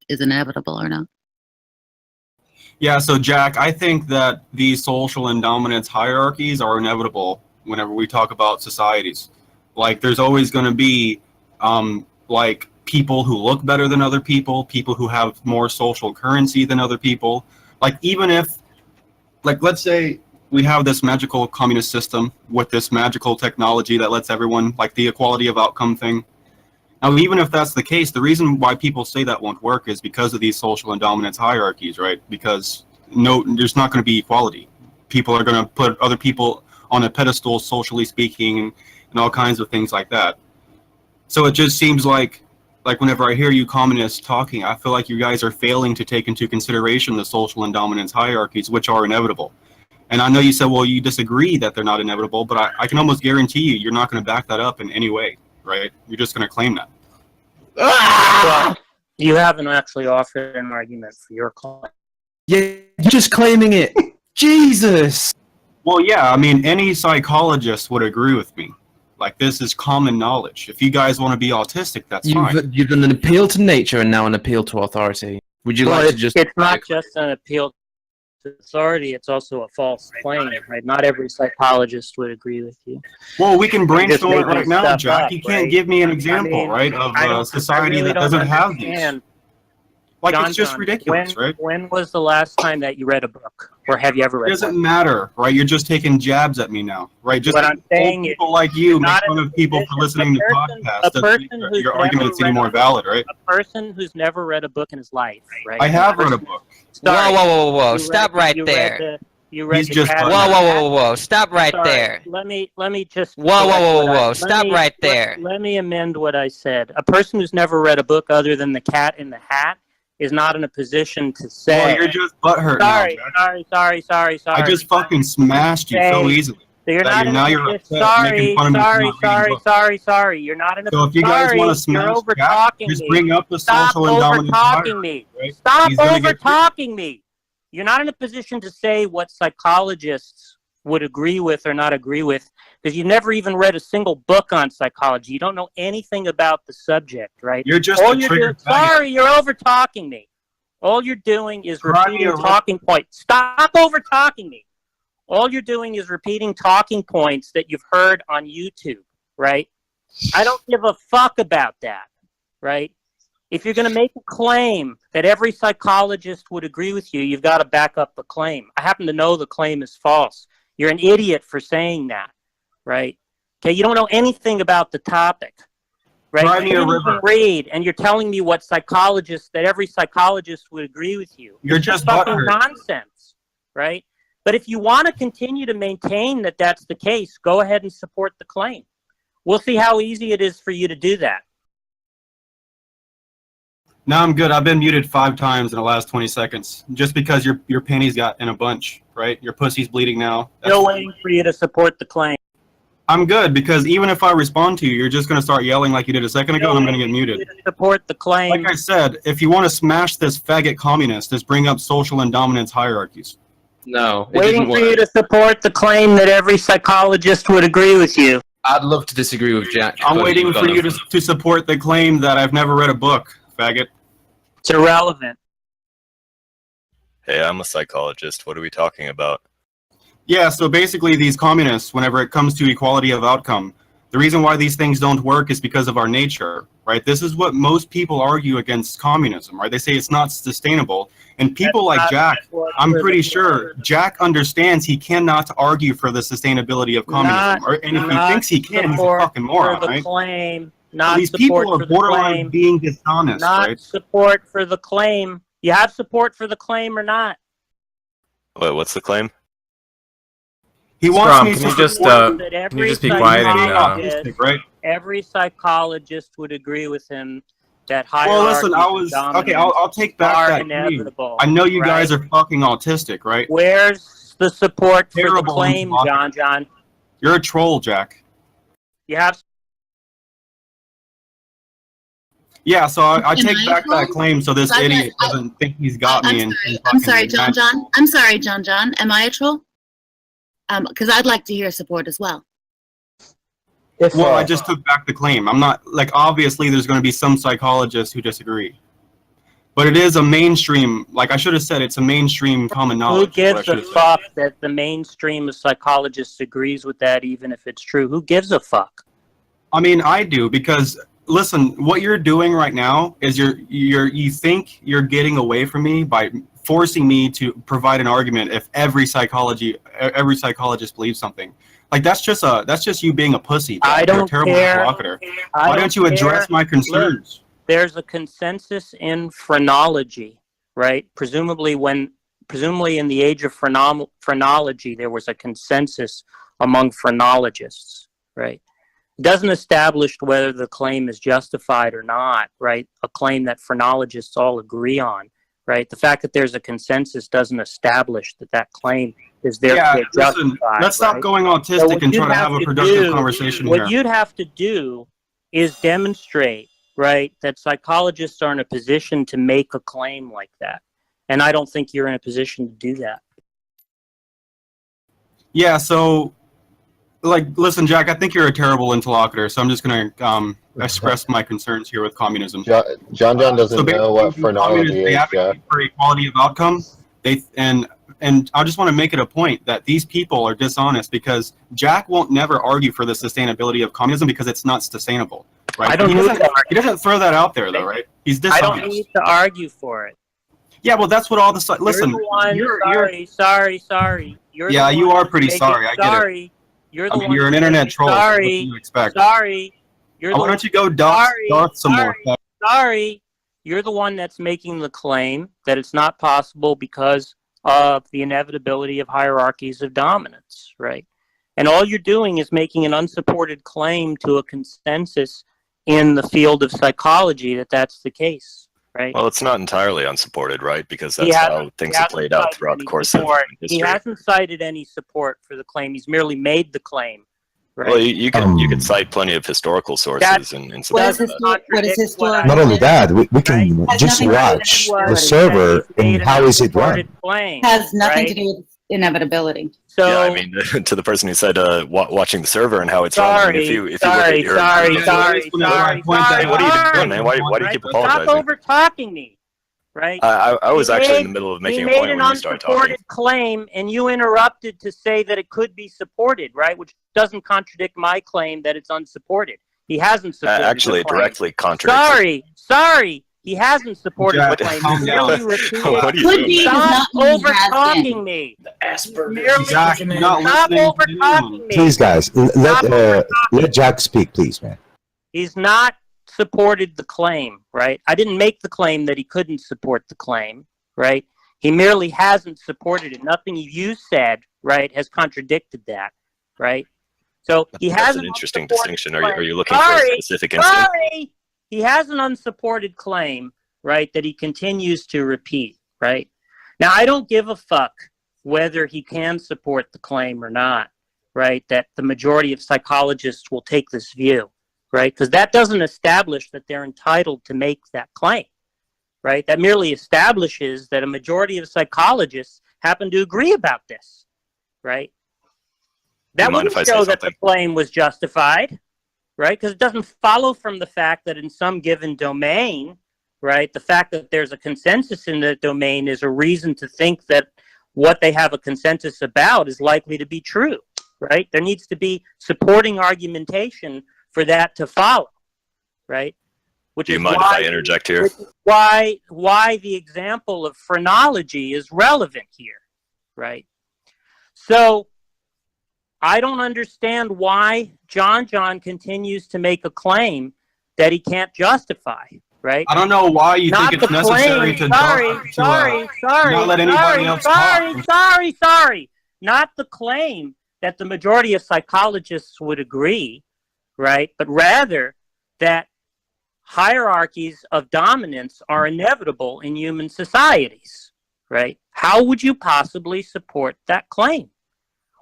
is inevitable or not. Yeah, so Jack, I think that these social and dominance hierarchies are inevitable whenever we talk about societies. Like, there's always going to be, like, people who look better than other people who have more social currency than other people. Like, even if, like, let's say we have this magical communist system with this magical technology that lets everyone, like the equality of outcome thing. Now, even if that's the case, the reason why people say that won't work is because of these social and dominance hierarchies, right? Because there's not going to be equality. People are going to put other people on a pedestal, socially speaking, and all kinds of things like that. So it just seems like whenever I hear you communists talking, I feel like you guys are failing to take into consideration the social and dominance hierarchies, which are inevitable. And I know you said, well, you disagree that they're not inevitable, but I can almost guarantee you're not going to back that up in any way, right? You're just going to claim that. Well, you haven't actually offered an argument for your claim. Yeah, you're just claiming it. Jesus! Well, yeah, I mean, any psychologist would agree with me. Like, this is common knowledge. If you guys want to be autistic, that's fine. You've done an appeal to nature and now an appeal to authority. Would you like to just... It's not just an appeal to authority, it's also a false claim, right? Not every psychologist would agree with you. Well, we can brainstorm it right now, Jack. You can't right? give me an example, right, of a society that doesn't have these. Like, it's just ridiculous, right? When was the last time that you read a book? Or have you ever read a book? It doesn't matter, right? You're just taking jabs at me now, right? Just what I'm saying is, people like you make fun of people for listening to podcasts. Doesn't make your arguments any more valid, right? A person who's never read a book in his life, right? I have read a book. Sorry, whoa. Stop right there. Whoa. Stop right there. Let me just... Whoa. Stop right there. Let me amend what I said. A person who's never read a book other than The Cat in the Hat is not in a position to say... Well, you're just butthurt Sorry. I just fucking smashed you so easily. So you're not now you're upset, making fun of me for not reading books. Sorry. You're not in a... So if you guys want to smash Jack, just bring up the social and dominant hierarchy, right? Stop over-talking me. You're not in a position to say what psychologists would agree with or not agree with, because you've never even read a single book on psychology. You don't know anything about the subject, right? You're just sorry, you're over-talking me. All you're doing is repeating talking points. Stop over-talking me. All you're doing is repeating talking points that you've heard on YouTube, right? I don't give a fuck about that, right? If you're going to make a claim that every psychologist would agree with you, you've got to back up the claim. I happen to know the claim is false. You're an idiot for saying that, right? Okay, you don't know anything about the topic, right? You didn't even read, and you're telling me what every psychologist would agree with you. You're just fucking nonsense, right? But if you want to continue to maintain that that's the case, go ahead and support the claim. We'll see how easy it is for you to do that. No, I'm good. I've been muted 5 times in the last 20 seconds. Just because your panties got in a bunch, right? Your pussy's bleeding now. Still waiting for you to support the claim. I'm good, because even if I respond to you, you're just going to start yelling like you did a second ago, and I'm going to get muted. Support the claim. Like I said, if you want to smash this faggot communist, just bring up social and dominance hierarchies. No. Waiting for you to support the claim that every psychologist would agree with you. I'd love to disagree with Jack. I'm waiting for you to support the claim that I've never read a book, faggot. It's irrelevant. Hey, I'm a psychologist. What are we talking about? Yeah, so basically these communists, whenever it comes to equality of outcome, the reason why these things don't work is because of our nature, right? This is what most people argue against communism, right? They say it's not sustainable. And people like Jack, I'm pretty sure Jack understands he cannot argue for the sustainability of communism. And if he thinks he can, he's a fucking moron, right? Claim, so these people are borderline being dishonest, right? Not support for the claim. You have support for the claim or not? Wait, what's the claim? He wants me can you just be quiet and right? Every psychologist would agree with him that hierarchy. Well, listen, okay. I'll take back that inevitable. I know you guys are fucking autistic, right? Where's the support for the claim, Jonjon? You're a troll, Jack. You have. Yeah, so I take back that claim so this idiot doesn't think he's got me. I'm sorry, Jonjon. I'm sorry, Jonjon. Am I a troll? Because I'd like to hear support as well. Well, I just took back the claim. I'm not, like, obviously there's going to be some psychologists who disagree. but it is a mainstream. Like I should have said, it's a mainstream common knowledge. Who gives a fuck that the mainstream of psychologists agrees with that, even if it's true? Who gives a fuck? I mean, I do, because listen, what you're doing right now is you think you're getting away from me by forcing me to provide an argument if every psychologist believes something. Like that's just you being a pussy. I don't You're a terrible care. interlocutor. Why don't you address my concerns? Look, there's a consensus in phrenology, right? Presumably in the age of phrenology, there was a consensus among phrenologists, right? It doesn't establish whether the claim is justified or not, right? A claim that phrenologists all agree on, right? The fact that there's a consensus doesn't establish that claim is therefore justified. Let's stop going autistic and try to have a productive conversation here. What you'd have to do is demonstrate, right, that psychologists are in a position to make a claim like that. And I don't think you're in a position to do that. Yeah, so, like, listen, Jack, I think you're a terrible interlocutor, so I'm just going to express my concerns here with communism. Jonjon doesn't know what phrenology is, Jack. For equality of outcome, and I just want to make it a point that these people are dishonest because Jack won't never argue for the sustainability of communism because it's not sustainable, right? He doesn't throw that out there, though, right? He's dishonest. I don't need to argue for it. Yeah, well, that's what all the... Listen, sorry. You are pretty sorry. I get it. You're an internet troll. What do you expect? Sorry. Why don't you go Darth some more? Sorry. You're the one that's making the claim that it's not possible because of the inevitability of hierarchies of dominance, right? And all you're doing is making an unsupported claim to a consensus in the field of psychology that that's the case, right? Well, it's not entirely unsupported, right? Because that's how things have played out throughout the course of history. He hasn't cited any support for the claim. He's merely made the claim. Right? Well, you can cite plenty of historical sources and support that. What is historical? Not only that, we can just watch the server and how is it run. Has nothing to do with inevitability. So, yeah, I mean, to the person who said watching the server and how it's run. If you Sorry. What are you doing, man? Why do you keep apologizing? Stop over talking me. Right? I was actually in the middle of making a point when you started talking. He made an unsupported claim, and you interrupted to say that it could be supported, right? Which doesn't contradict my claim that it's unsupported. He hasn't supported actually, it directly contradicts. Sorry. He hasn't supported the claim. What are you doing? Stop over-talking me. Jack, stop over-talking me. Please, guys, let Jack speak, please, man. He's not supported the claim, right? I didn't make the claim that he couldn't support the claim, right? He merely hasn't supported it. Nothing you said, right, has contradicted that, right? So he has That's an interesting distinction. Are you looking for a specific instance? Sorry! He has an unsupported claim, right, that he continues to repeat, right? Now, I don't give a fuck whether he can support the claim or not, right, that the majority of psychologists will take this view, right? Because that doesn't establish that they're entitled to make that claim, right? That merely establishes that a majority of psychologists happen to agree about this, right? That wouldn't show that the claim was justified, right? Because it doesn't follow from the fact that in some given domain, right, the fact that there's a consensus in that domain is a reason to think that what they have a consensus about is likely to be true, right? There needs to be supporting argumentation for that to follow, right? Do you mind if I interject here? Why the example of phrenology is relevant here, right? So I don't understand why Jonjon continues to make a claim that he can't justify, right? I don't know why you think it's necessary to not let anybody else talk. Sorry. Not the claim that the majority of psychologists would agree, right? But rather that hierarchies of dominance are inevitable in human societies, right? How would you possibly support that claim?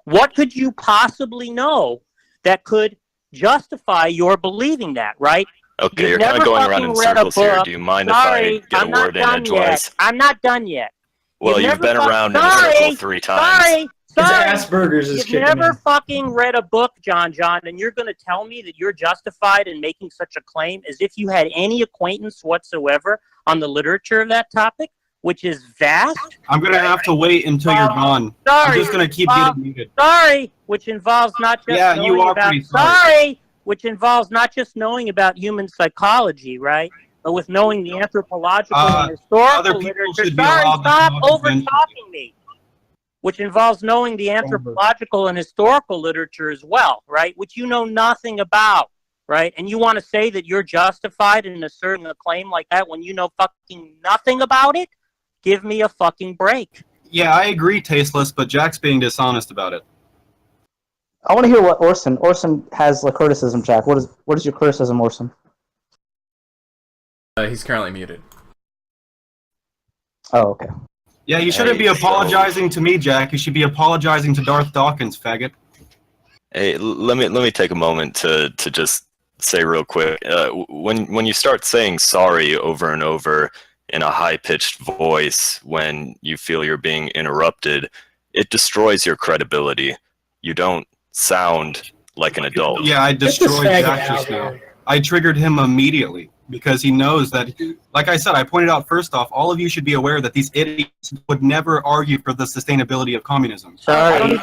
What could you possibly know that could justify your believing that, right? Okay, you're kind of going around in circles here. Do you mind if I get a word in edgewise? I'm not done yet. Well, you've been around in a circle 3 times. Asperger's is You've never fucking read a book, Jonjon, and you're going to tell me that you're justified in making such a claim as if you had any acquaintance whatsoever on the literature of that topic, which is vast. I'm gonna have to wait until you're gone. Sorry, I'm just gonna keep getting muted. Sorry, which involves not just knowing about. Sorry, which involves not just knowing about human psychology, right? But with knowing the anthropological and historical literature. Sorry, stop over-talking me. Which involves knowing the anthropological and historical literature as well, right? Which you know nothing about, right? And you want to say that you're justified in asserting a claim like that when you know fucking nothing about it? Give me a fucking break. Yeah, I agree, Tasteless, but Jack's being dishonest about it. I want to hear what Orson has a criticism, Jack. What is your criticism, Orson? He's currently muted. Oh, okay. Yeah, you shouldn't be apologizing to me, Jack. You should be apologizing to Darth Dawkins, faggot. Hey, let me take a moment to just say real quick. When you start saying sorry over and over in a high-pitched voice when you feel you're being interrupted, it destroys your credibility. You don't sound like an adult. Yeah, I destroyed Jack just now. I triggered him immediately because he knows that, like I said, I pointed out first off, all of you should be aware that these idiots would never argue for the sustainability of communism. Sorry.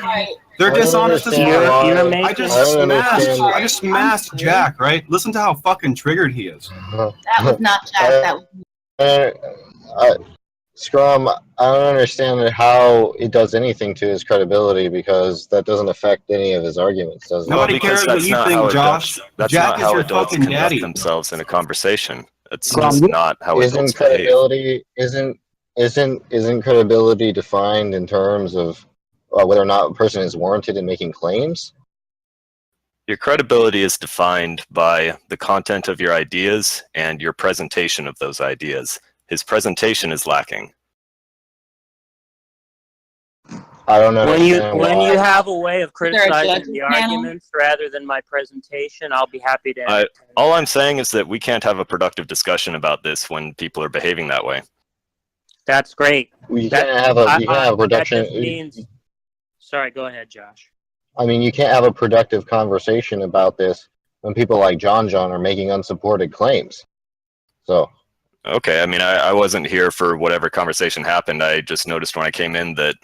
They're dishonest as fuck. I just smashed Jack, right? Listen to how fucking triggered he is. That was not Jack. That was Scrum, I don't understand how it does anything to his credibility because that doesn't affect any of his arguments, does it? Nobody cares what you think, Josh. That's Jack not is how your adults fucking conduct daddy. themselves in a conversation. That's just not how adults behave. Isn't credibility defined in terms of whether or not a person is warranted in making claims? Your credibility is defined by the content of your ideas and your presentation of those ideas. His presentation is lacking. I don't know. When you have a way of criticizing the arguments rather than my presentation, I'll be happy to. All I'm saying is that we can't have a productive discussion about this when people are behaving that way. That's great. You can't have a production. Sorry, go ahead, Josh. I mean, you can't have a productive conversation about this when people like Jonjon are making unsupported claims. So. Okay, I mean, I wasn't here for whatever conversation happened. I just noticed when I came in that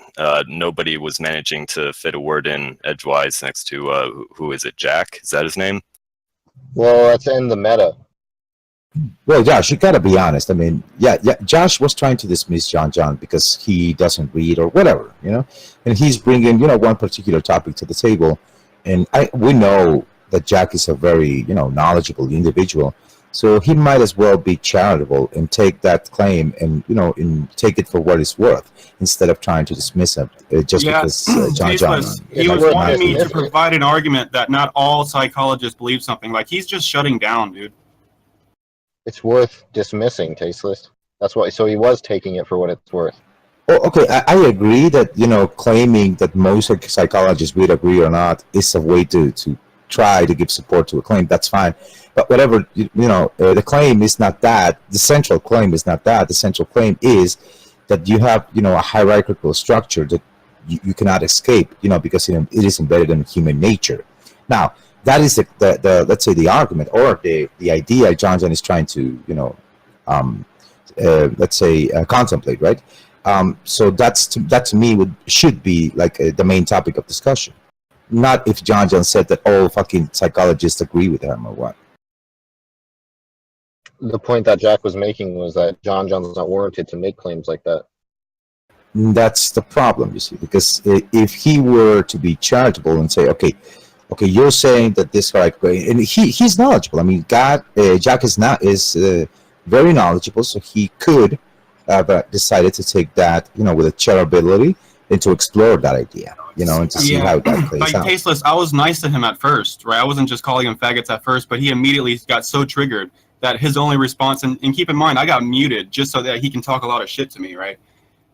nobody was managing to fit a word in edgewise next to, who is it, Jack? Is that his name? Well, let's end the meta. Well, Josh, you gotta be honest. I mean, yeah, Josh was trying to dismiss Jonjon because he doesn't read or whatever, you know? And he's bringing, one particular topic to the table. And we know that Jack is a very, knowledgeable individual. So he might as well be charitable and take that claim and and take it for what it's worth instead of trying to dismiss it just because Jonjon. He was wanting me to provide an argument that not all psychologists believe something. Like he's just shutting down, dude. It's worth dismissing, Tasteless. That's why. So he was taking it for what it's worth. Oh, okay, I agree that claiming that most psychologists would agree or not is a way to try to give support to a claim. That's fine. But whatever, the claim is not that. The central claim is not that. The central claim is that you have, a hierarchical structure that you cannot escape, because it is embedded in human nature. Now, that is the let's say the argument or the idea Jonjon is trying to, let's say contemplate, right? So that to me should be like the main topic of discussion. Not if Jonjon said that all fucking psychologists agree with him or what. The point that Jack was making was that Jonjon's not warranted to make claims like that. That's the problem, you see, because if he were to be charitable and say, okay, you're saying that this guy, and he's knowledgeable. I mean, Jack is very knowledgeable, so he could have decided to take that, with a charitability and to explore that idea, and to see how that plays out. Tasteless, I was nice to him at first, right? I wasn't just calling him faggots at first, but he immediately got so triggered that his only response, and keep in mind, I got muted just so that he can talk a lot of shit to me, right?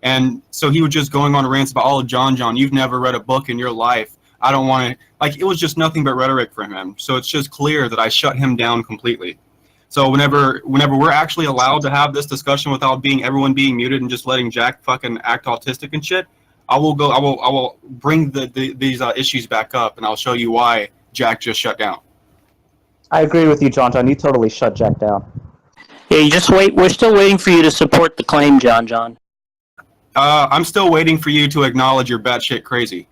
And so he was just going on rants about, Jonjon, you've never read a book in your life. I don't want to, it was just nothing but rhetoric from him. So it's just clear that I shut him down completely. So whenever we're actually allowed to have this discussion without everyone being muted and just letting Jack fucking act autistic and shit, I will bring these issues back up, and I'll show you why Jack just shut down. I agree with you, Jonjon. You totally shut Jack down. Yeah, you just wait. We're still waiting for you to support the claim, Jonjon. I'm still waiting for you to acknowledge you're batshit crazy.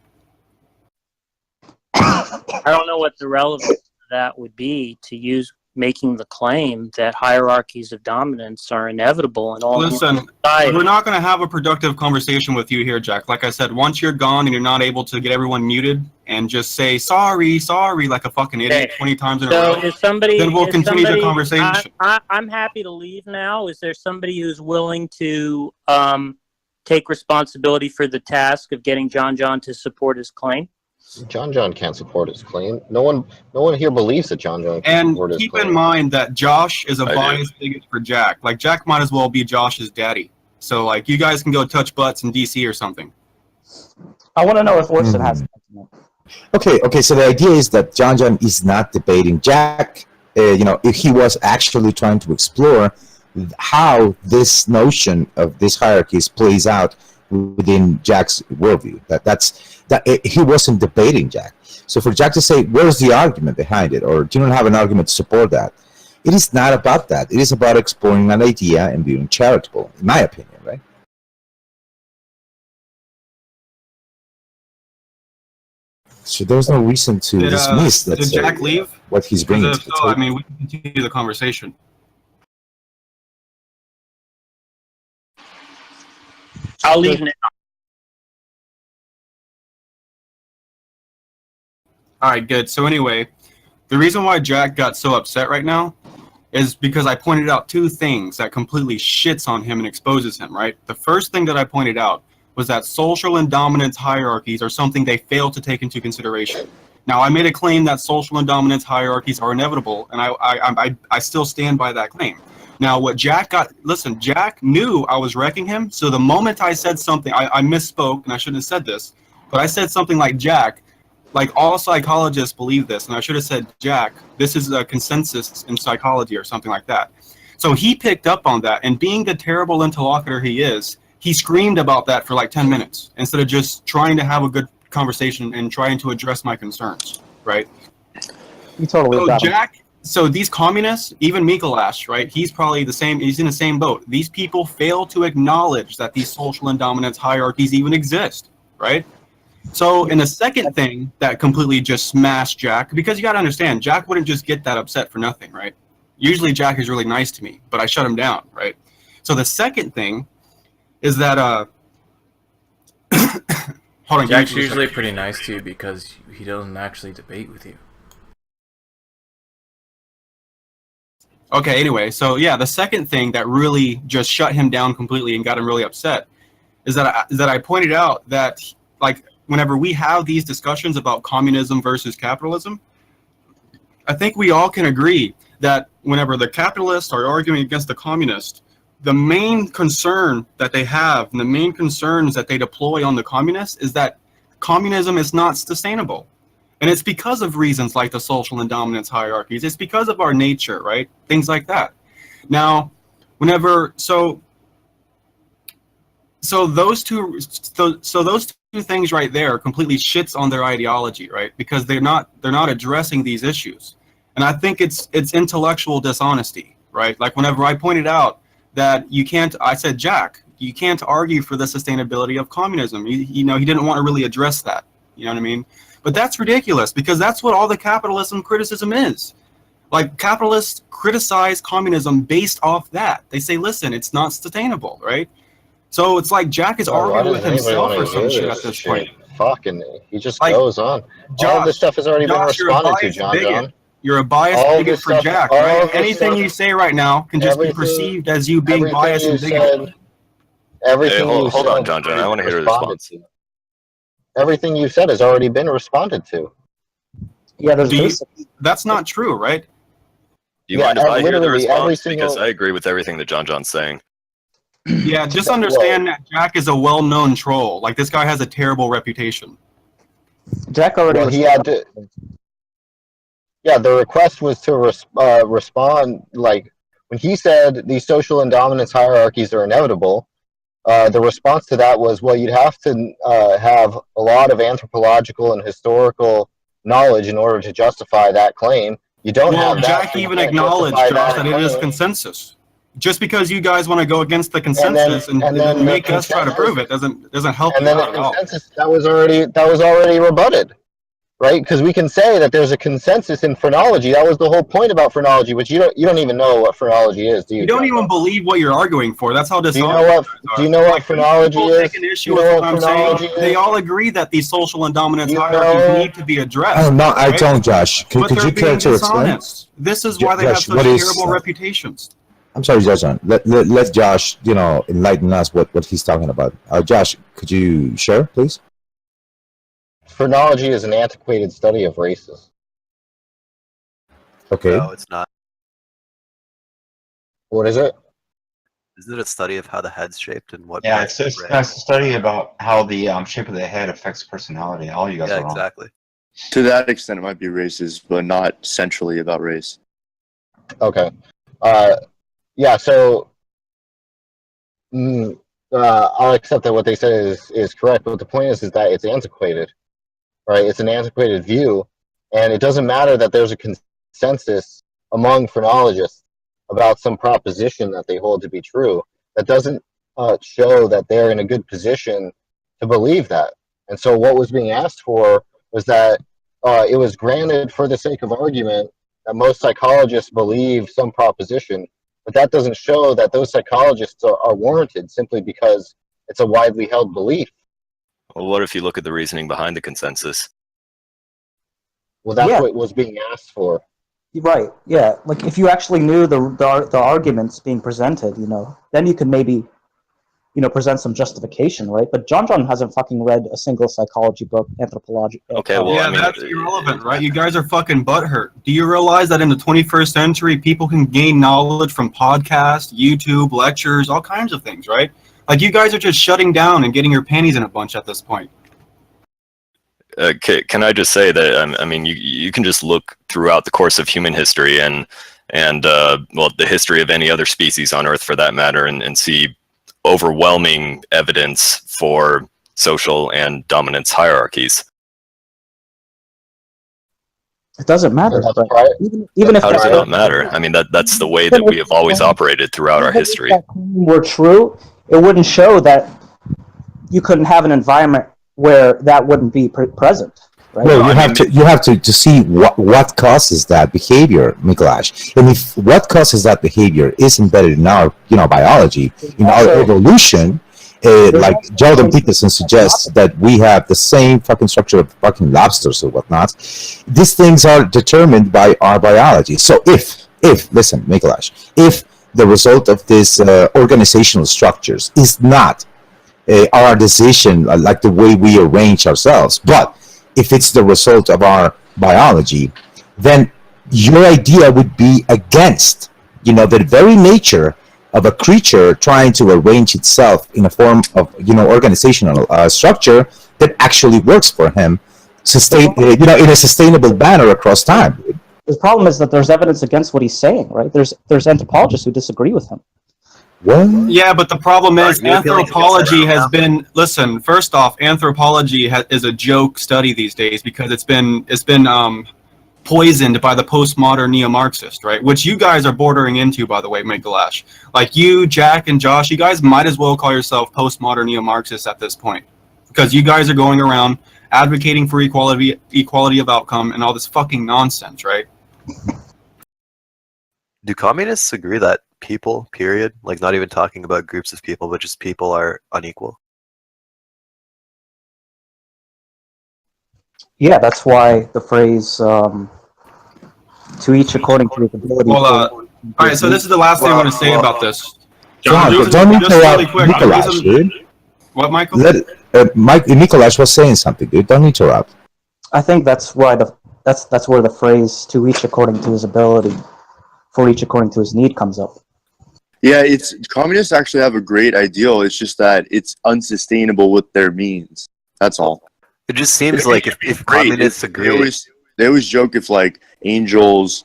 I don't know what the relevance of that would be to use making the claim that hierarchies of dominance are inevitable in all. Listen, we're not going to have a productive conversation with you here, Jack. Like I said, once you're gone and you're not able to get everyone muted and just say sorry, sorry, like a fucking idiot 20 times in a row, then we'll continue the conversation. I'm happy to leave now. Is there somebody who's willing to take responsibility for the task of getting Jonjon to support his claim? Jonjon can't support his claim. No one here believes that Jonjon can support his claim. And keep in mind that Josh is a biased bigot for Jack. Like, Jack might as well be Josh's daddy. So, like, you guys can go touch butts in DC or something. I want to know if Orson has. Okay. So the idea is that Jonjon is not debating Jack. If he was actually trying to explore how this notion of these hierarchies plays out within Jack's worldview. He wasn't debating Jack. So for Jack to say, where's the argument behind it, or do you not have an argument to support that? It is not about that. It is about exploring an idea and being charitable, in my opinion, right? So there's no reason to dismiss that. Did Jack leave? What he's bringing to the table. I mean, we can continue the conversation. I'll leave now. All right, good. So anyway, the reason why Jack got so upset right now is because I pointed out two things that completely shits on him and exposes him, right? The first thing that I pointed out was that social and dominance hierarchies are something they fail to take into consideration. Now, I made a claim that social and dominance hierarchies are inevitable, and I still stand by that claim. Now, what Jack got, listen, Jack knew I was wrecking him, so the moment I said something, I misspoke, and I shouldn't have said this, but I said something like, Jack, like all psychologists believe this, and I should have said, Jack, this is a consensus in psychology or something like that. So he picked up on that, and being the terrible interlocutor he is, he screamed about that for like 10 minutes, instead of just trying to have a good conversation and trying to address my concerns, right? You totally got Jack. So these communists, even Mikolash, right? He's probably the same. He's in the same boat. These people fail to acknowledge that these social and dominance hierarchies even exist, right? So, in the second thing that completely just smashed Jack, because you got to understand, Jack wouldn't just get that upset for nothing, right? Usually, Jack is really nice to me, but I shut him down, right? So the second thing is that hold on. Jack's usually pretty nice to you because he doesn't actually debate with you. Okay, anyway, so yeah, the second thing that really just shut him down completely and got him really upset is that I pointed out that, like, whenever we have these discussions about communism versus capitalism, I think we all can agree that whenever the capitalists are arguing against the communists, the main concern that they have and the main concerns that they deploy on the communists is that communism is not sustainable. And it's because of reasons like the social and dominance hierarchies. It's because of our nature, right? Things like that. Now, whenever so those two things right there completely shits on their ideology, right? Because they're not addressing these issues. And I think it's intellectual dishonesty, right? Like whenever I pointed out that I said, Jack, you can't argue for the sustainability of communism. He didn't want to really address that. You know what I mean? But that's ridiculous because that's what all the capitalism criticism is. Like, capitalists criticize communism based off that. They say, listen, it's not sustainable, right? So it's like Jack is arguing with himself or some shit at this point. Fucking, he just goes on. All this stuff has already been responded to, Jonjon. You're a biased bigot for Jack, right? Anything you say right now can just be perceived as you being biased and bigoted. Everything you said. Hold on, Jonjon. I want to hear the response. Everything you said has already been responded to. Yeah, that's not true, right? Do you mind if I hear the response? Because I agree with everything that Jonjon's saying. Yeah, just understand that Jack is a well-known troll. Like, this guy has a terrible reputation. Jack already. Well, he had to. Yeah, the request was to respond. Like when he said these social and dominance hierarchies are inevitable. The response to that was, well, you'd have to have a lot of anthropological and historical knowledge in order to justify that claim. You don't have that. Jack even acknowledged, Josh, that it is consensus. Just because you guys want to go against the consensus and then make us try to prove it doesn't help you out at all. Consensus that was already rebutted, right? Because we can say that there's a consensus in phrenology. That was the whole point about phrenology, which you don't even know what phrenology is, do you? You don't even believe what you're arguing for. That's how dishonest. Do you know what phrenology is? Take an issue with what I'm saying. They all agree that these social and dominance hierarchies need to be addressed. Oh no, I don't, Josh. Could you care to explain? This is why they have such terrible reputations. I'm sorry, Jonjon. Let Josh, enlighten us what he's talking about. Josh, could you share, please? Phrenology is an antiquated study of races. Okay. No, it's not. What is it? Isn't it a study of how the head's shaped and what? Yeah, it's a study about how the shape of the head affects personality. All you guys are wrong. Exactly. To that extent, it might be racist, but not centrally about race. Okay. Yeah, so I'll accept that what they said is correct, but the point is that it's antiquated, right? It's an antiquated view, and it doesn't matter that there's a consensus among phrenologists about some proposition that they hold to be true. That doesn't show that they're in a good position to believe that. And so what was being asked for was that it was granted for the sake of argument that most psychologists believe some proposition, but that doesn't show that those psychologists are warranted simply because it's a widely held belief. Well, what if you look at the reasoning behind the consensus? Well, that's what was being asked for. Right. Yeah. Like if you actually knew the arguments being presented, then you could maybe, present some justification, right? But Jonjon hasn't fucking read a single psychology book, anthropology. Okay, well, yeah, that's irrelevant, right? You guys are fucking butthurt. Do you realize that in the 21st century, people can gain knowledge from podcasts, YouTube, lectures, all kinds of things, right? Like you guys are just shutting down and getting your panties in a bunch at this point. Can I just say that I mean you can just look throughout the course of human history and well, the history of any other species on Earth for that matter, and see overwhelming evidence for social and dominance hierarchies. It doesn't matter. Even if how does it not matter? I mean that's the way that we have always operated throughout our history. If that claim were true, it wouldn't show that you couldn't have an environment where that wouldn't be present. Right? Well, you have to see what causes that behavior, Mikolash. And if what causes that behavior is embedded in our biology, in our evolution, like Jordan Peterson suggests that we have the same fucking structure of fucking lobsters or whatnot. These things are determined by our biology. So if listen, Mikolash, if the result of these organizational structures is not our decision, like the way we arrange ourselves, but if it's the result of our biology, then your idea would be against, the very nature of a creature trying to arrange itself in a form of, organizational structure that actually works for him, in a sustainable manner across time. The problem is that there's evidence against what he's saying, right? There's anthropologists who disagree with him. What? Yeah, but the problem is anthropology has been. Listen, first off, anthropology is a joke study these days because it's been poisoned by the postmodern neo-Marxist, right? Which you guys are bordering into, by the way, Mikolash. Like you, Jack, and Josh, you guys might as well call yourself postmodern neo-Marxists at this point, because you guys are going around advocating for equality of outcome and all this fucking nonsense, right? Do communists agree that people, period, like not even talking about groups of people, but just people are unequal? Yeah, that's why the phrase to each according to his ability. Well, all right, so this is the last thing I'm going to say about this. John, don't interrupt Mikolash, dude. What, Michael? Mikolash was saying something, dude. Don't interrupt. I think that's why that's where the phrase "to each according to his ability, for each according to his need" comes up. Yeah, communists actually have a great ideal. It's just that it's unsustainable with their means. That's all. It just seems like if communists agree, they always joke if like angels,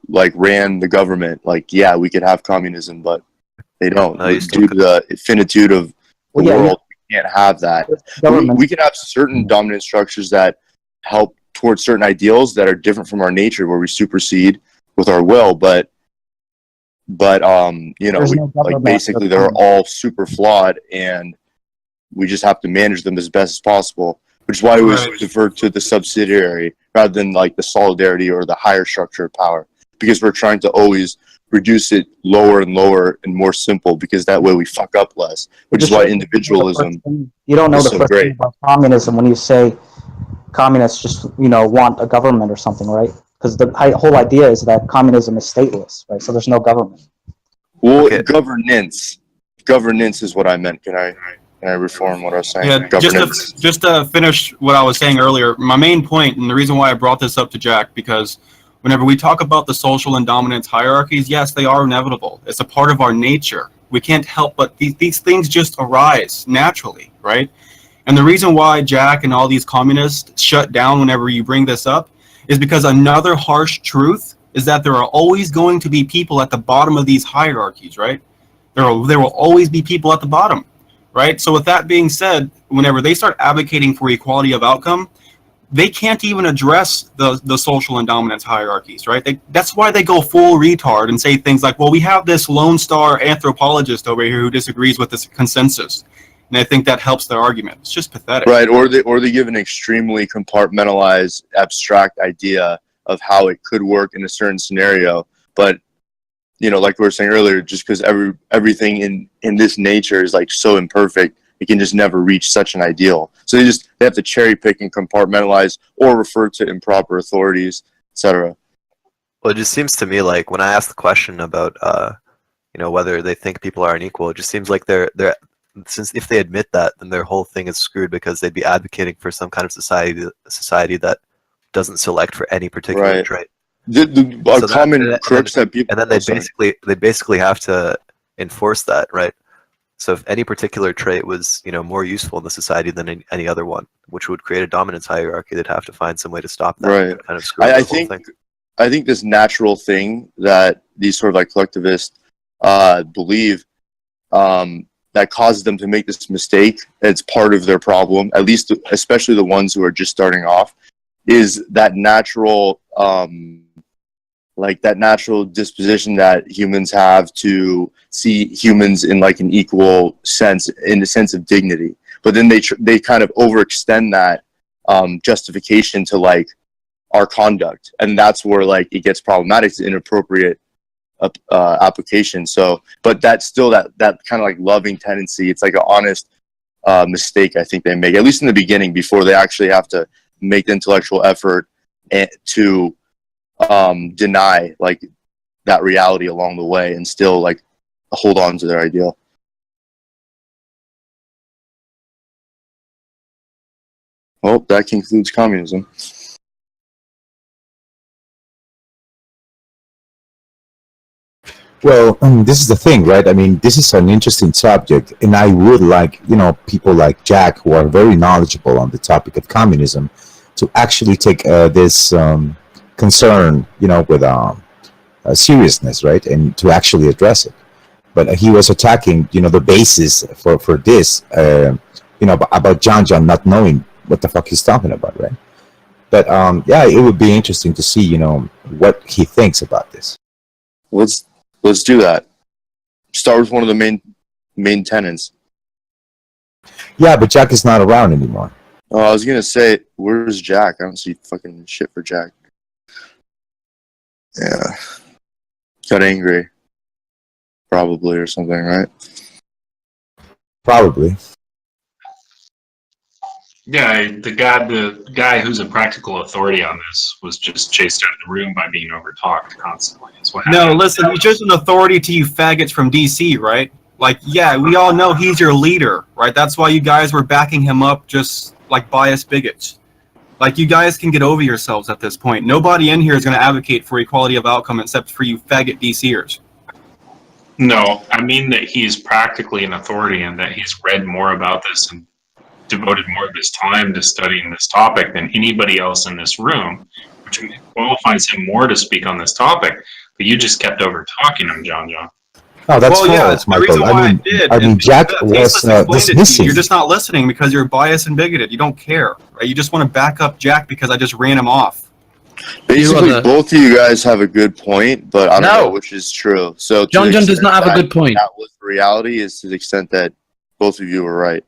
like ran the government. Like, yeah, we could have communism, but they don't. Due to the finitude of the world, we can't have that. We can have certain dominant structures that help towards certain ideals that are different from our nature, where we supersede with our will, but but you know, There's we, no like government basically for they're communism. all super flawed, and we just have to manage them as best as possible. Which is why we always defer to the subsidiary rather than like the solidarity or the higher structure of power, because we're trying to always reduce it lower and lower and more simple, because that way we fuck up less. Which is why individualism. You don't know is the so first thing great. about communism when you say communists just want a government or something, right? Because the whole idea is that communism is stateless, right? So there's no government. Well, governance is what I meant. Can I reform what I was saying? Yeah, Governance. just to finish what I was saying earlier, my main point, and the reason why I brought this up to Jack, because whenever we talk about the social and dominance hierarchies, yes, they are inevitable. It's a part of our nature. We can't help but these things just arise naturally, right? And the reason why Jack and all these communists shut down whenever you bring this up is because another harsh truth is that there are always going to be people at the bottom of these hierarchies, right? There will always be people at the bottom. Right. So with that being said, whenever they start advocating for equality of outcome, they can't even address the social and dominance hierarchies. Right. That's why they go full retard and say things like, well, we have this Lone Star anthropologist over here who disagrees with this consensus. And I think that helps their argument. It's just pathetic. Right. Or they give an extremely compartmentalized, abstract idea of how it could work in a certain scenario. But, you know, like we were saying earlier, just because everything in this nature is like so imperfect, it can just never reach such an ideal. So they have to cherry pick and compartmentalize or refer to improper authorities, etc. Well, it just seems to me like when I ask the question about, you know, whether they think people are unequal, it just seems like they're since if they admit that, then their whole thing is screwed, because they'd be advocating for some kind of society that doesn't select for any particular trait. The common crux that people, and then they basically have to enforce that, right? So if any particular trait was, you know, more useful in the society than any other one, which would create a dominance hierarchy, they'd have to find some way to stop that. Right. And kind of screw up the whole thing. I think this natural thing that these sort of like collectivists believe that causes them to make this mistake, it's part of their problem, at least especially the ones who are just starting off, is that natural that natural disposition that humans have to see humans in like an equal sense, in the sense of dignity. But then they kind of overextend that justification to like our conduct, and that's where like it gets problematic. It's inappropriate application. So, but that's still that kind of like loving tendency. It's like an honest mistake I think they make, at least in the beginning, before they actually have to make the intellectual effort to deny like that reality along the way and still like hold on to their ideal. Well, that concludes communism. Well, this is the thing, right? I mean, this is an interesting subject, and I would like, you know, people like Jack, who are very knowledgeable on the topic of communism, to actually take this concern, you know, with seriousness, right, and to actually address it. But he was attacking, you know, the basis for this, you know, about Jonjon not knowing what the fuck he's talking about, right? But yeah, it would be interesting to see, you know, what he thinks about this. Let's do that. Start with one of the main tenets. Yeah, but Jack is not around anymore. Oh, I was gonna say, where's Jack? I don't see fucking shit for Jack. Yeah. Got angry. Probably, or something, right? Probably. Yeah, the guy who's a practical authority on this was just chased out of the room by being overtalked constantly. That's what happened. No, listen, he's just an authority to you faggots from DC, right? Like, yeah, we all know he's your leader, right? That's why you guys were backing him up, just like biased bigots. Like, you guys can get over yourselves at this point. Nobody in here is going to advocate for equality of outcome except for you faggot DCers. No, I mean that he's practically an authority and that he's read more about this and devoted more of his time to studying this topic than anybody else in this room, which qualifies him more to speak on this topic. But you just kept over talking him, Jonjon. Oh, that's false, Michael. I mean, Jack was dismissing. You're just not listening because you're biased and bigoted. You don't care, right? You just want to back up Jack because I just ran him off. Basically, both of you guys have a good point, but I don't know which is true. So Jonjon does not have a good point. That was the reality, is to the extent that both of you were right.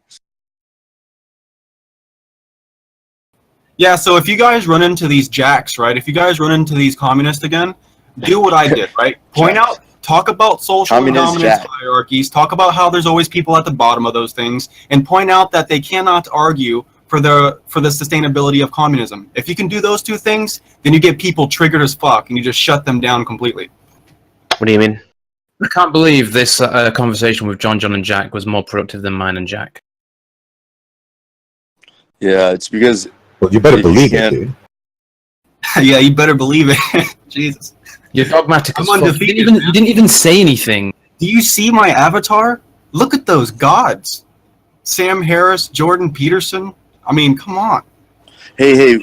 Yeah, so if you guys run into these jacks, right? If you guys run into these communists again, do what I did, right? Point out, talk about social dominance hierarchies, talk about how there's always people at the bottom of those things, and point out that they cannot argue for the sustainability of communism. If you can do those two things, then you get people triggered as fuck, and you just shut them down completely. What do you mean? I can't believe this conversation with Jonjon and Jack was more productive than mine and Jack. Yeah, it's because... Well, you better believe it, dude. Yeah, you better believe it. Jesus. You're dogmatic as I'm fuck. undefeated. You didn't even say anything. Do you see my avatar? Look at those gods. Sam Harris, Jordan Peterson. I mean, come on. Hey,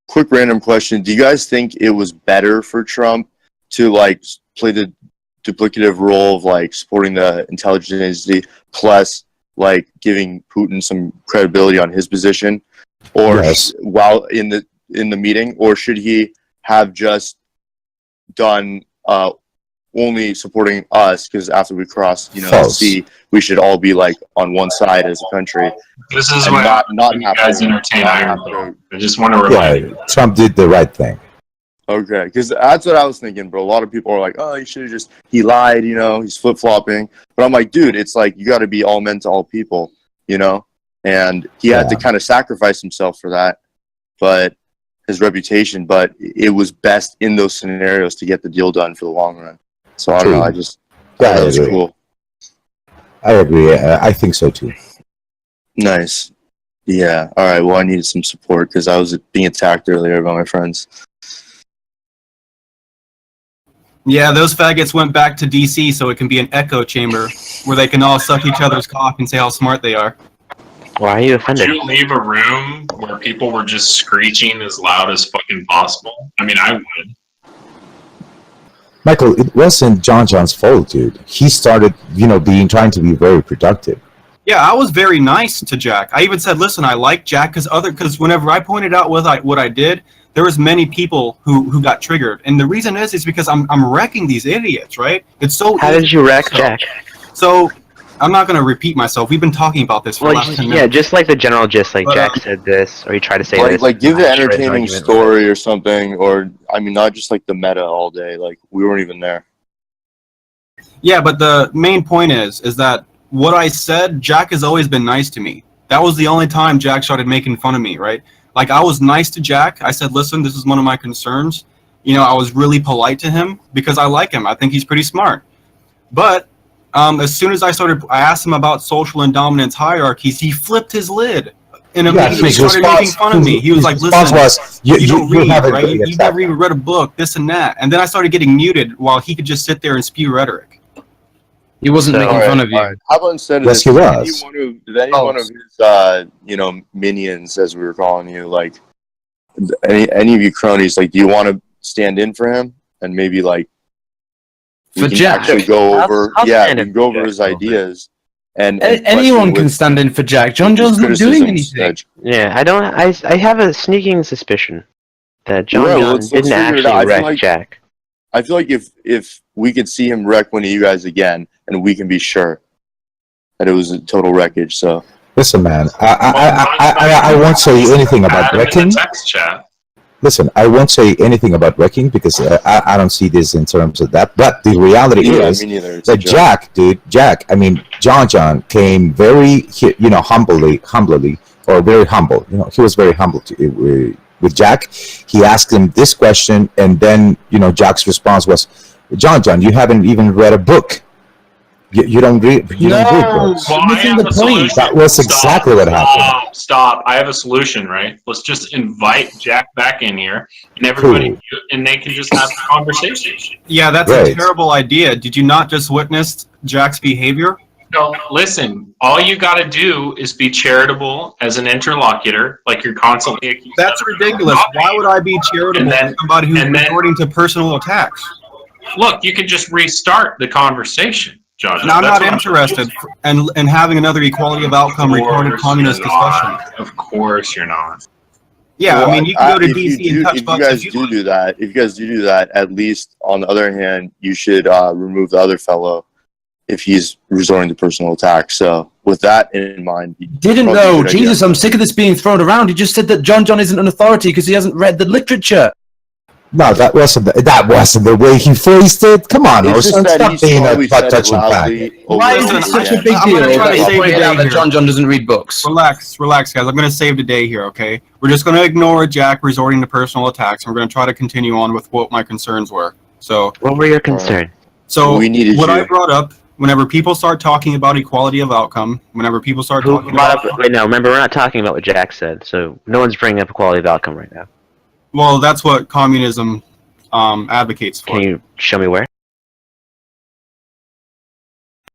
quick random question. Do you guys think it was better for Trump to, like, play the duplicative role of, like, supporting the intelligence agency plus, like, giving Putin some credibility on his position? Or while in the meeting, or should he have just done only supporting us? Because after we cross, the sea, we should all be like on one side as a country. This is what not you guys entertain Iron Dome. I just want to remind you. Trump did the right thing. Okay, because that's what I was thinking, bro. A lot of people are like, "Oh, he should have he lied," he's flip flopping. But I'm like, dude, it's like you got to be all men to all people, And he had to kind of sacrifice himself for that, but his reputation. But it was best in those scenarios to get the deal done for the long run. So I don't know. I thought it was cool. I agree. I think so too. Nice. Yeah. All right. Well, I needed some support because I was being attacked earlier by my friends. Yeah, those faggots went back to DC so it can be an echo chamber where they can all suck each other's cock and say how smart they are. Why are you offended? Would you leave a room where people were just screeching as loud as fucking possible? I mean, I would. Michael, it wasn't Jonjon's fault, dude. He started, trying to be very productive. Yeah, I was very nice to Jack. I even said, listen, I like Jack because whenever I pointed out what I did, there was many people who got triggered. And the reason is because I'm wrecking these idiots, right? It's so How did you wreck Jack? So I'm not going to repeat myself. We've been talking about this for the last 10 minutes. Yeah, just like the general gist, like Jack said this, or he tried to say this. Like give the entertaining story or something, or, I mean, not just like the meta all day. Like, we weren't even there. Yeah, but the main point is that what I said, Jack has always been nice to me. That was the only time Jack started making fun of me, right? Like, I was nice to Jack. I said, listen, this is one of my concerns. I was really polite to him because I like him. I think he's pretty smart. But as soon as I asked him about social and dominance hierarchies, he flipped his lid and immediately started making fun of me. He was like, listen, you don't read, right? You've never even read a book, this and that. And then I started getting muted while he could just sit there and spew rhetoric. He wasn't making fun of you. Right. How about instead of yes, this, he was. did any one of his, minions, as we were calling you, like, any of you cronies, like, do you want to stand in for him and maybe, like, for Jack? Actually go over, we can go over his ideas. And anyone can stand in for Jack. Jonjon's not doing anything. Yeah, I have a sneaking suspicion that Jonjon didn't actually wreck Jack. I feel like if we could see him wreck one of you guys again, and we can be sure that it was a total wreckage. So listen, man, I won't say anything about wrecking. Text chat. Listen, I won't say anything about wrecking because I don't see this in terms of that. But the reality is that Jack, I mean, Jonjon came very, humbly, or very humble. He was very humble with Jack. He asked him this question, and then, Jack's response was, Jonjon, you haven't even read a book. You don't read books. Well, missing the point. That was exactly what happened. Stop. I have a solution, right? Let's just invite Jack back in here, and everybody, and they can just have a conversation. Yeah, that's a terrible idea. Did you not just witness Jack's behavior? No, listen, all you got to do is be charitable as an interlocutor, like you're constantly accused. That's ridiculous. Why would I be charitable to somebody who's resorting to personal attacks? Look, you can just restart the conversation, Jonjon. No, I'm not interested in having another equality of outcome recorded communist discussion. Of course you're not. Yeah, Well, I mean, you can go to if you DC and touch if you bucks guys if you do that, if you guys do that, at least on the other hand, you should remove the other fellow if he's resorting to personal attack. So with that in mind, Didn't probably a know. good idea. Jesus, I'm sick of this being thrown around. He just said that Jonjon isn't an authority because he hasn't read the literature. No, that wasn't the way he phrased it. Come on, It's just Orson, that stop he's being a probably said it butt-touching loudly faggot. Why is over it and such a again. big I'm deal gonna try that to you save pointed the day out that here. Jonjon doesn't read books? Relax, guys. I'm going to save the day here, okay? We're just going to ignore Jack resorting to personal attacks, and we're going to try to continue on with what my concerns were. So, What were your concerns? so We needed what you. I brought up, whenever people start talking about equality of outcome, whenever people start Who talking brought about... up? Wait, no. Remember, we're not talking about what Jack said, so no one's bringing up equality of outcome right now. Well, that's what communism advocates for. Can you show me where?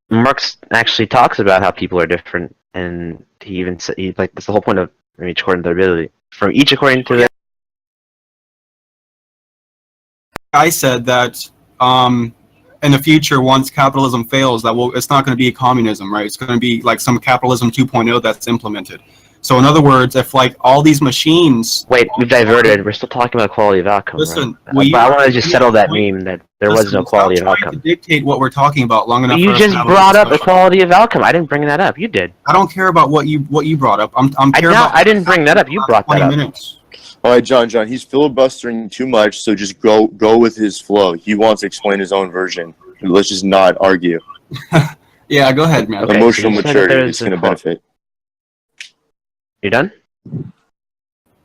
Marx actually talks about how people are different, and he even like that's the whole point of each according to their ability. From each according to their. I said that in the future, once capitalism fails, it's not going to be communism, right? It's going to be like some capitalism 2.0 that's implemented. So in other words, if like all these machines... Wait, we've diverted. We're still talking about quality of outcome, Listen, right? But I want to just settle that meme that there was no quality of outcome. To dictate what we're talking about long enough. But you just brought up equality of outcome. I didn't bring that up. You did. I don't care about what you brought up. I didn't bring that up. You brought that up. 20 minutes. All right, John, he's filibustering too much, so just go with his flow. He wants to explain his own version. Let's just not argue. Yeah, go ahead, man. Okay, Emotional so maturity is going to benefit. You done?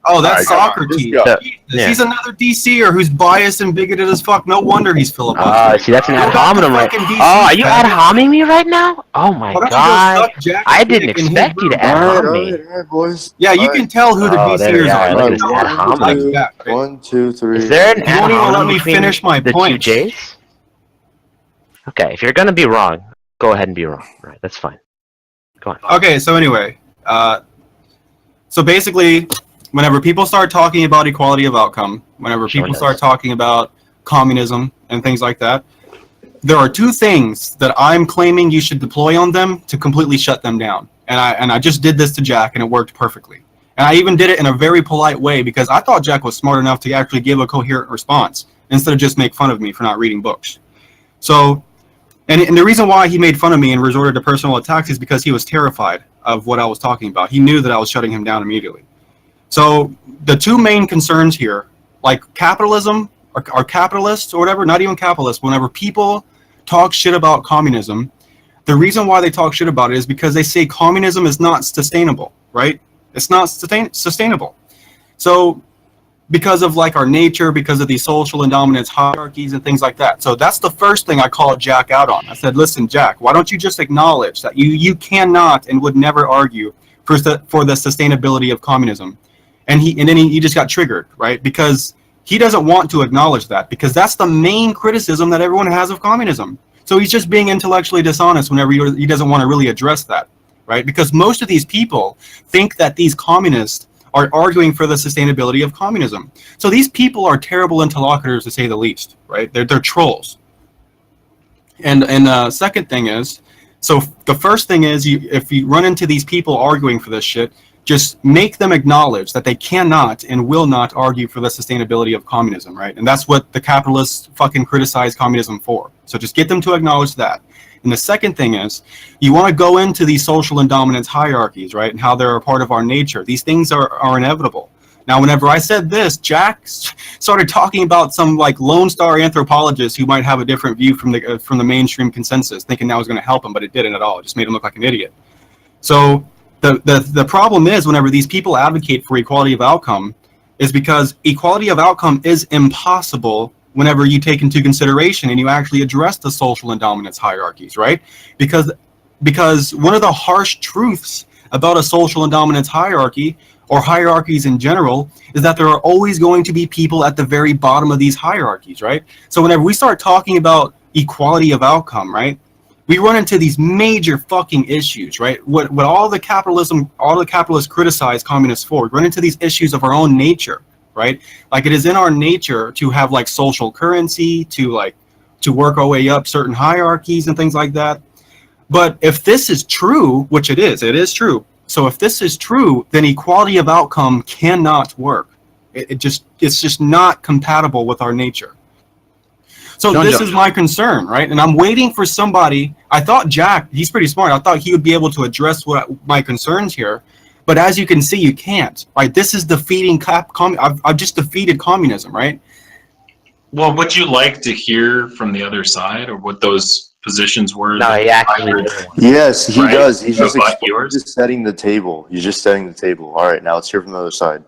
Oh, that's All right, Socrates. Yeah. He's another DCer who's biased and bigoted as fuck. No wonder he's filibustering. See, that's an ad hominem, right? Oh, are you ad homing me right now? Oh my god! I didn't expect you to ad hom me. All right, boys. Yeah, you can tell who the DCers are. Look at this ad hominem. 1, 2, 3. Is there an You ad won't even let hominem me between finish my the point. two J's? Okay, if you're gonna be wrong, go ahead and be wrong. Right, that's fine. Go on. Okay, so anyway, so basically, whenever people start talking about equality of outcome, whenever people start talking about communism and things like that, there are two things that I'm claiming you should deploy on them to completely shut them down. And I just did this to Jack, and it worked perfectly. And I even did it in a very polite way because I thought Jack was smart enough to actually give a coherent response instead of just make fun of me for not reading books. So, and the reason why he made fun of me and resorted to personal attacks is because he was terrified of what I was talking about. He knew that I was shutting him down immediately. So the two main concerns here, like capitalism, or capitalists or whatever, not even capitalists, whenever people talk shit about communism, the reason why they talk shit about it is because they say communism is not sustainable, right? It's not sustainable. So because of like our nature, because of these social and dominance hierarchies and things like that. So that's the first thing I called Jack out on. I said, listen, Jack, why don't you just acknowledge that you cannot and would never argue for the sustainability of communism? And then he just got triggered, right? Because he doesn't want to acknowledge that, because that's the main criticism that everyone has of communism. So he's just being intellectually dishonest whenever he doesn't want to really address that, right? Because most of these people think that these communists are arguing for the sustainability of communism. So these people are terrible interlocutors, to say the least, right? They're trolls. And second thing is, so the first thing is, if you run into these people arguing for this shit, just make them acknowledge that they cannot and will not argue for the sustainability of communism, right? And that's what the capitalists fucking criticize communism for. So just get them to acknowledge that. And the second thing is, you want to go into these social and dominance hierarchies, right? And how they're a part of our nature. These things are inevitable. Now, whenever I said this, Jack started talking about some like Lone Star anthropologist who might have a different view from the mainstream consensus, thinking that was going to help him, but it didn't at all. It just made him look like an idiot. So the problem is, whenever these people advocate for equality of outcome, is because equality of outcome is impossible whenever you take into consideration and you actually address the social and dominance hierarchies, right? Because one of the harsh truths about a social and dominance hierarchy, or hierarchies in general, is that there are always going to be people at the very bottom of these hierarchies, right? So whenever we start talking about equality of outcome, right, we run into these major fucking issues, right? What all the capitalists criticize communists for, we run into these issues of our own nature, right? Like, it is in our nature to have like social currency, to work our way up certain hierarchies and things like that. But if this is true, which it is true, So if this is true, then equality of outcome cannot work. It's just not compatible with our nature. So this is my concern, right? And I'm waiting for somebody. I thought Jack, he's pretty smart. I thought he would be able to address my concerns here. But as you can see, you can't, right? This is defeating I've just defeated communism, right? Well, would you like to hear from the other side, or what those positions were? No, he actually doesn't. Yes, he does. He's just, yours? just setting the table. He's just setting the table. All right, now let's hear from the other side.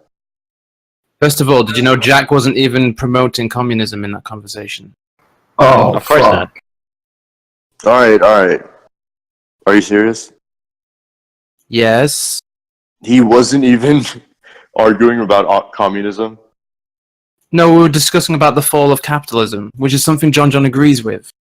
First of all, did you know Jack wasn't even promoting communism in that conversation? Oh, of course not. All right, all right. Are you serious? Yes. He wasn't even arguing about communism? No, we were discussing about the fall of capitalism, which is something Jonjon agrees with.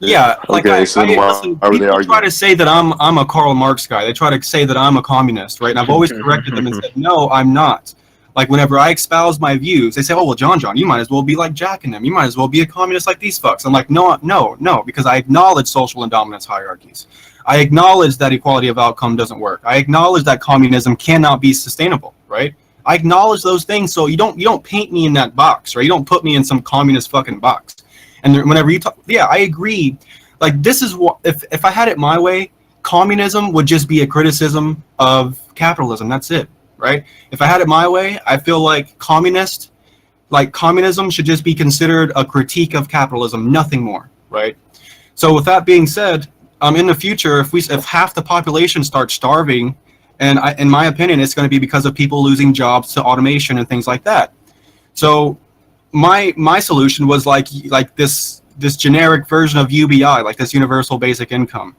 Yeah, like okay, so listen, people try to say that I'm a Karl Marx guy. They try to say that I'm a communist, right? And I've always corrected them and said, no, I'm not. Like whenever I espouse my views, they say, oh, well, Jonjon, you might as well be like Jack and them. You might as well be a communist like these fucks. I'm like, no, because I acknowledge social and dominance hierarchies. I acknowledge that equality of outcome doesn't work. I acknowledge that communism cannot be sustainable, right? I acknowledge those things, so you don't paint me in that box, right? You don't put me in some communist fucking box. And whenever you talk, yeah, I agree. Like this is what if I had it my way, communism would just be a criticism of capitalism. That's it, right? If I had it my way, I feel like communism should just be considered a critique of capitalism, nothing more, right? So with that being said, in the future, if half the population starts starving, and in my opinion, it's going to be because of people losing jobs to automation and things like that. So my solution was like this generic version of UBI, like this universal basic income,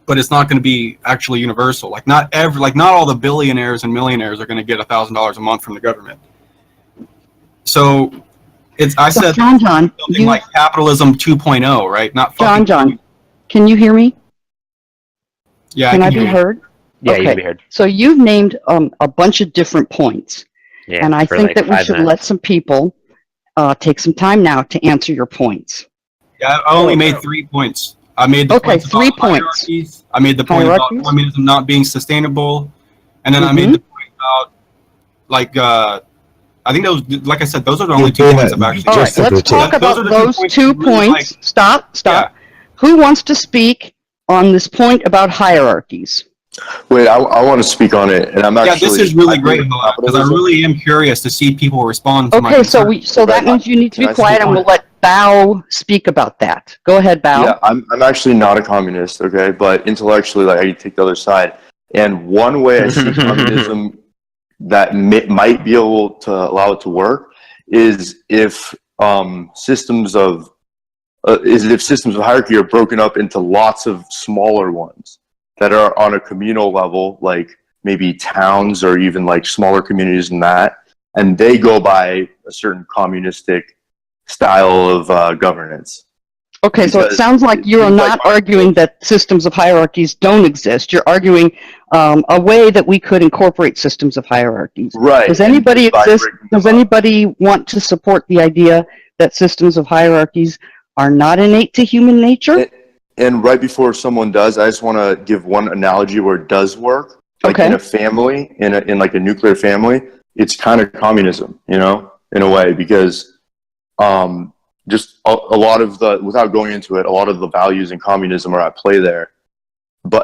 but it's not going to be actually universal. Like not all the billionaires and millionaires are going to get $1,000 a month from the government. So I said Jonjon, something like capitalism 2.0, right? Not fucking Jonjon, can you hear me? Yeah, can I hear be you. heard? Yeah, okay. you can be heard. So you've named a bunch of different points, Yeah, and I for think like that we 5 should minutes. let some people take some time now to answer your points. Yeah, I only made 3 points. I made the points about 3 points. hierarchies. I made the point about communism not being sustainable, and then I made the point about I think those, like I said, those are the only 2 points I've actually. All right, let's talk about those 2 points. Stop. Yeah. Who wants to speak on this point about hierarchies? Wait, I want to speak on it, and I'm actually. Yeah, this is really great because I really am curious to see people respond to my. Okay, so that means you need to be quiet, and we'll let Bao speak about that. Go ahead, Bao. Yeah, I'm actually not a communist, okay, but intellectually, like I take the other side. And one way I see communism that might be able to allow it to work is if systems of hierarchy are broken up into lots of smaller ones that are on a communal level, like maybe towns or even like smaller communities than that, and they go by a certain communistic style of governance. Okay, so it sounds like you're not arguing that systems of hierarchies don't exist. You're arguing a way that we could incorporate systems of hierarchies. Right. Does anybody Does anybody want to support the idea that systems of hierarchies are not innate to human nature? And right before someone does, I just want to give one analogy where it does work. Like in a family, in like a nuclear family, it's kind of communism, you know, in a way, because just a lot of the, without going into it, a lot of the values in communism are at play there.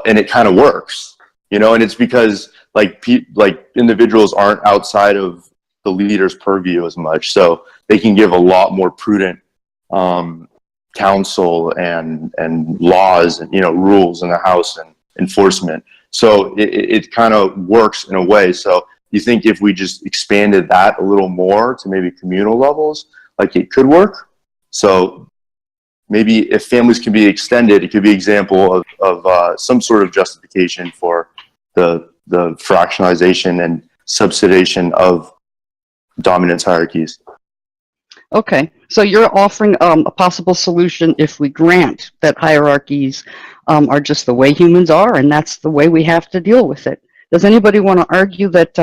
And it kind of works, you know, and it's because like individuals aren't outside of the leader's purview as much, so they can give a lot more prudent counsel and laws and, you know, rules in the house and enforcement. So it kind of works in a way. So you think if we just expanded that a little more to maybe communal levels, like it could work. So maybe if families can be extended, it could be an example of some sort of justification for the fractionalization and subsidization of dominance hierarchies. Okay, so you're offering a possible solution if we grant that hierarchies are just the way humans are, and that's the way we have to deal with it. Does anybody want to argue that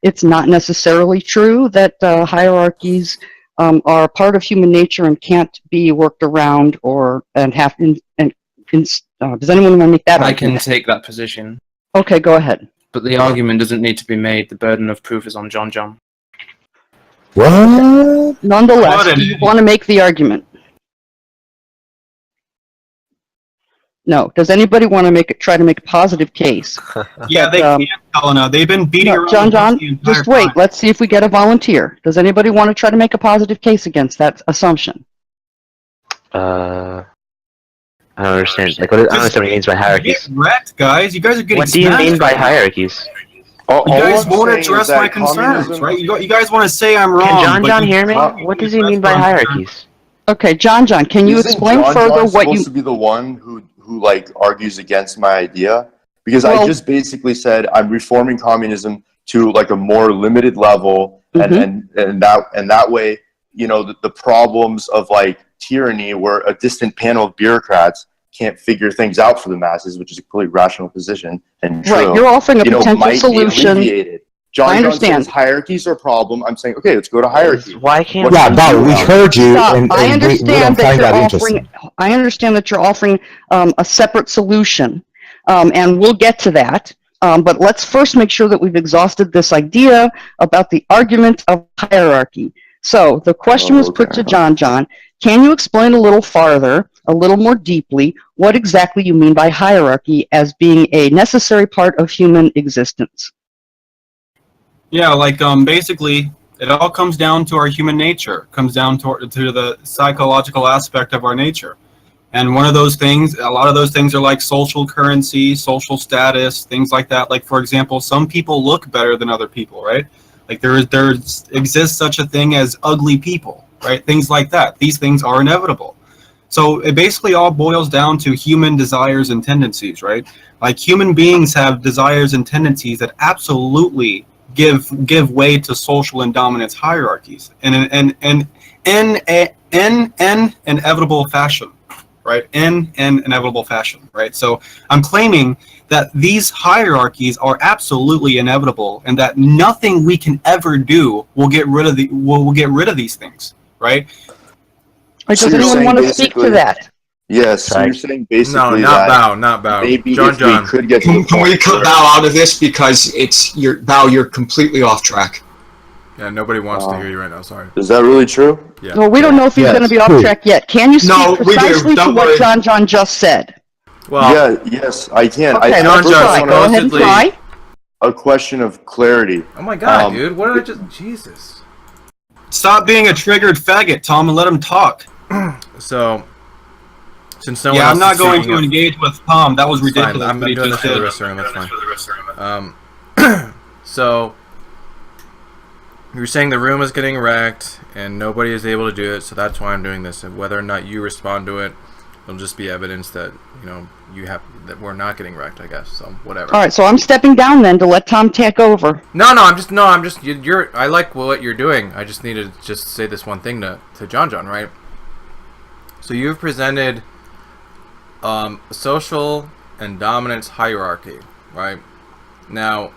it's not necessarily true that hierarchies are a part of human nature and can't be worked around, or does anyone want to make that I argument? can take that position. Okay, go ahead. But the argument doesn't need to be made. The burden of proof is on Jonjon. What? Nonetheless, do you want to make the argument? No. Does anybody want to try to make a positive case? Yeah, they can't, Helena. They've been beating No, around the bush the Jonjon, entire just wait. time. Let's see if we get a volunteer. Does anybody want to try to make a positive case against that assumption? I don't understand. Like, I don't understand what he means by hierarchies. Get wrecked, guys. You guys are getting What do you smashed mean by right now. hierarchies? You guys won't address my concerns, right? You guys want to say I'm wrong. Can but Jonjon you hear me? can't What does he address mean by my hierarchies? Okay, Jonjon, can you Isn't explain Jonjon further what supposed you... to be the one who like argues against my idea? Because I Well- just basically said I'm reforming communism to like a more limited level, and that way, you know, the problems of like tyranny, where a distant panel of bureaucrats can't figure things out for the masses, which is a completely rational position and true. Right, you're offering a you know, potential might be solution. alleviated. I Jonjon understand. says hierarchies are a problem. I'm saying, okay, let's go to hierarchy. Why can't Yeah, Bob, we heard you, Stop. and I we understand don't find that that you're interesting. offering. I understand that you're offering a separate solution, and we'll get to that. But let's first make sure that we've exhausted this idea about the argument of hierarchy. So the question was put to Jonjon. Can you explain a little farther, a little more deeply, what exactly you mean by hierarchy as being a necessary part of human existence? Yeah, like basically, it all comes down to our human nature. It comes down to the psychological aspect of our nature. And one of those things, a lot of those things are like social currency, social status, things like that. Like, for example, some people look better than other people, right? Like there exists such a thing as ugly people, right? Things like that. These things are inevitable. So it basically all boils down to human desires and tendencies, right? Like human beings have desires and tendencies that absolutely give way to social and dominance hierarchies in an inevitable fashion, right? In an inevitable fashion, right? So I'm claiming that these hierarchies are absolutely inevitable, and that nothing we can ever do will get rid of these things, right? Does anyone want to speak to that? Yes, so you're saying basically No, not that Bow, not Bow. maybe Jonjon. if we could get to the Can we point cut where- Bow out of this because you're completely off track. Yeah, nobody wants to hear you right now. Sorry. Is that really true? Yeah. Well, we don't know if he's going to be off track yet. Can you speak No, we do. precisely to Don't what worry. Jonjon just said? Well, yeah, yes, I can. Okay, I let's try. Go ahead and try. A question of clarity. Oh my god, dude! What did I just? Jesus. Stop being a triggered faggot, Tom, and let him talk. So, since no one Yeah, else I'm not is going speaking to up- engage with Tom. That was It's fine. ridiculous. I'm what he doing this just for the did. rest of the room. That's fine. So, you were saying the room is getting wrecked and nobody is able to do it, so that's why I'm doing this. And whether or not you respond to it, it'll just be evidence that that we're not getting wrecked, I guess. So whatever. All right, so I'm stepping down then to let Tom take over. No, you're. I like what you're doing. I just need to just say this one thing to Jonjon, right? So you've presented a social and dominance hierarchy, right? Now,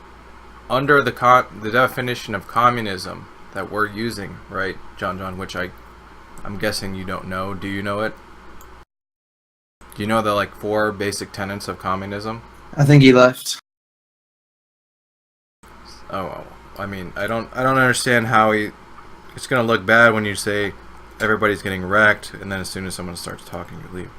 under the definition of communism that we're using, right, Jonjon, which I'm guessing you don't know. Do you know it? Do you know the 4 basic tenets of communism? I think he left. Oh, I mean, I don't understand how it's gonna look bad when you say everybody's getting wrecked, and then as soon as someone starts talking, you leave.